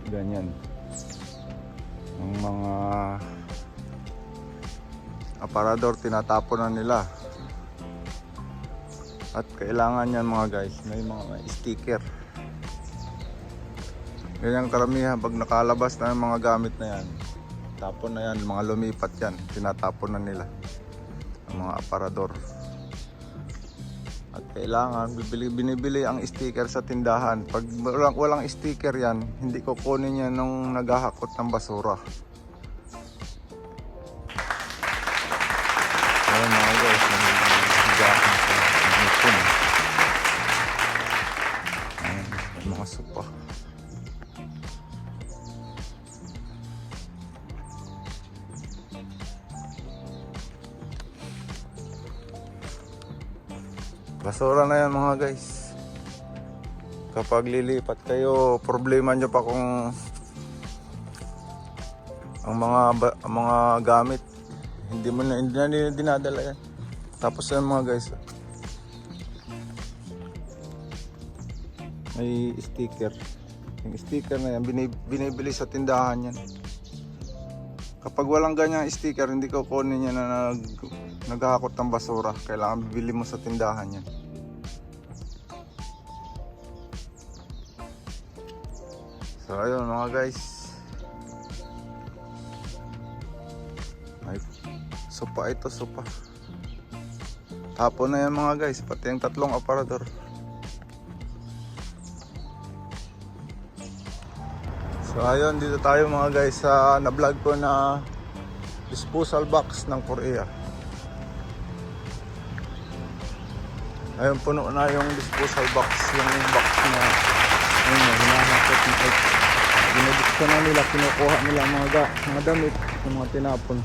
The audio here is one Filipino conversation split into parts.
Ganyan. Ang mga aparador tinatapon na nila. At kailangan yan mga guys, may mga sticker. Ganyan karamihan pag nakalabas na yung mga gamit na yan. Tapon na yan, mga lumipat yan, tinatapon na nila ang mga aparador. At kailangan binibili ang sticker sa tindahan. Pag walang sticker yan, hindi kukunin yan nung naghahakot ng basura. Ayan mga guys, naghihigaan sa ngipon. Ayan, mga sopa. Basura na yan mga guys. Kapag lilipat kayo, problema nyo pa kung ang mga gamit hindi na dinadala yan. Tapos yan mga guys, may sticker. Yung sticker na yan binibili sa tindahan yan. Kapag walang ganyang sticker, hindi ko kunin yan na naghahakot ng basura. Kailangan bibili mo sa tindahan yan. So ayun mga guys, ay sopa ito, sopa. Tapon na yan mga guys, pati yung tatlong aparador. So ayun, dito tayo mga guys sa na-vlog ko na disposal box ng Korea. Ayun, puno na yung disposal box, yung box na hinahakot nito. Binubuksan na nila, kinukuha nila mga damit, yung mga tinapon.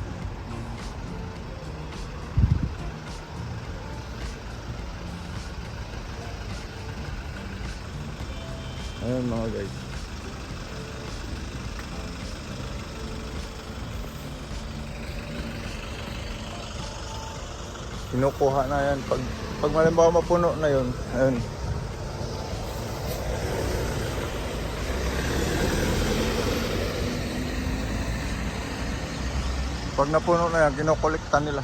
Ayun mga guys. Kinukuha na yan. Pag malimbawa mapuno na yun, ayun. Pag napuno na yan, kinukolekta nila.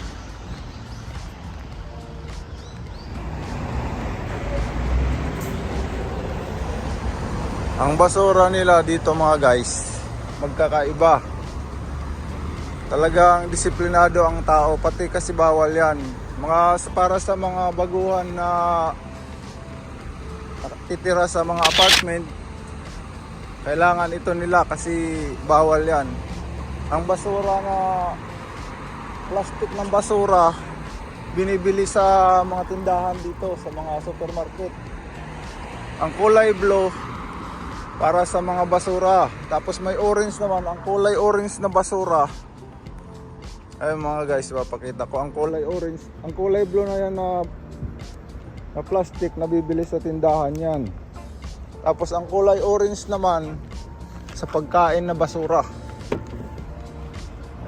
Ang basura nila dito mga guys, magkakaiba. Talagang disiplinado ang tao, pati kasi bawal yan. Para sa mga baguhan na titira sa mga apartment, kailangan ito nila kasi bawal yan. Ang basura na plastic ng basura, binibili sa mga tindahan dito, sa mga supermarket. Ang kulay blue, para sa mga basura. Tapos may orange naman, ang kulay orange na basura. Ayun mga guys, papakita ko ang kulay orange. Ang kulay blue na yan na plastic na bibili sa tindahan yan. Tapos ang kulay orange naman sa pagkain na basura.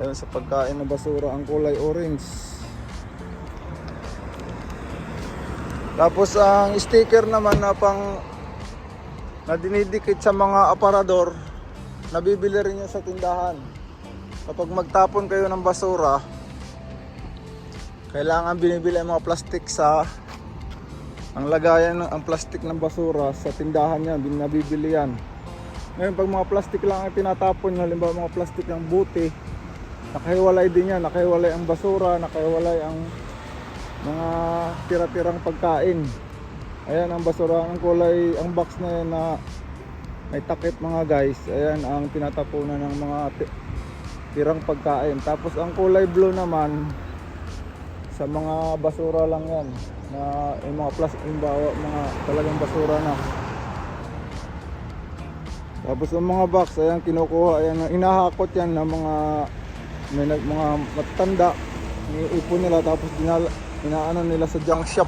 Ayun, sa pagkain na basura ang kulay orange. Tapos ang sticker naman na dinidikit sa mga aparador, nabibili rin yan sa tindahan. Kapag magtapon kayo ng basura, kailangan binibili ang mga plastic ang lagayan ng plastic ng basura sa tindahan yan, nabibili yan. Ngayon pag mga plastic lang ang tinatapon, halimbawa mga plastic ng buti, nakahiwalay din yan, nakahiwalay ang basura, nakahiwalay ang mga tira-tirang pagkain. Ayan ang basura, ang kulay, ang box na yan na may takip mga guys, ayan ang tinatapunan ng mga tirang pagkain. Tapos ang kulay blue naman sa mga basura lang yan, na yung mga plastic, mga talagang basura na. Tapos ang mga box, ayan kinukuha, ayan inahakot yan ng mga matanda, iniipon nila, tapos inaano nila sa junk shop.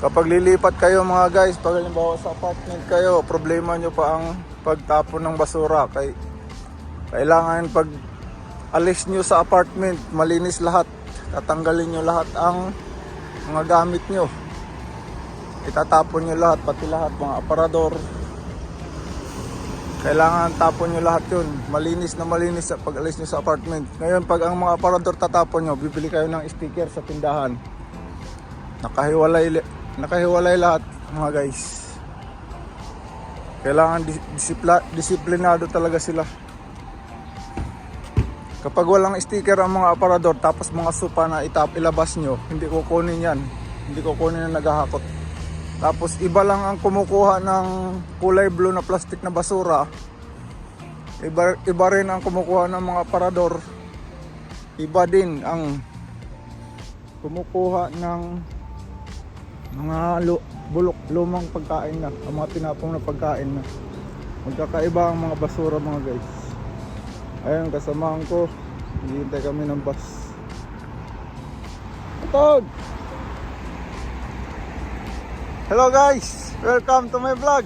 Kapag lilipat kayo mga guys, pag halimbawa sa apartment kayo, problema nyo pa ang pagtapon ng basura. Kailangan pag alis nyo sa apartment, malinis lahat. Tatanggalin nyo lahat ang mga gamit nyo. Itatapon nyo lahat, pati lahat, mga aparador, Kailangan tapon nyo lahat yun. Malinis na malinis sa pag-alis nyo sa apartment. Ngayon, pag ang mga aparador tatapon nyo, bibili kayo ng sticker sa tindahan. Nakahiwalay lahat, mga guys. Kailangan disiplinado talaga sila. Kapag walang sticker ang mga aparador, tapos mga sopa na ilabas nyo, hindi kukunin yan. Hindi kukunin na naghahakot. Tapos iba lang ang kumukuha ng kulay blue na plastic na basura. Iba rin ang kumukuha ng mga aparador. Iba din ang kumukuha ng mga lumang pagkain na, ang mga tinapong na pagkain na. Magkakaiba ang mga basura, mga guys. Ayun, kasamahan ko. Hihintay kami ng bus. Tog! Hello guys! Welcome to my vlog!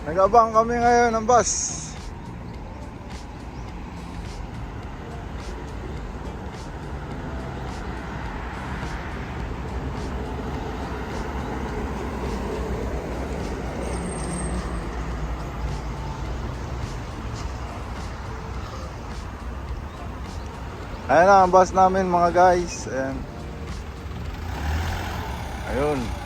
Nag-abang kami ngayon ng bus. Ayan na ang bus namin, mga guys. Ayan. Ayun.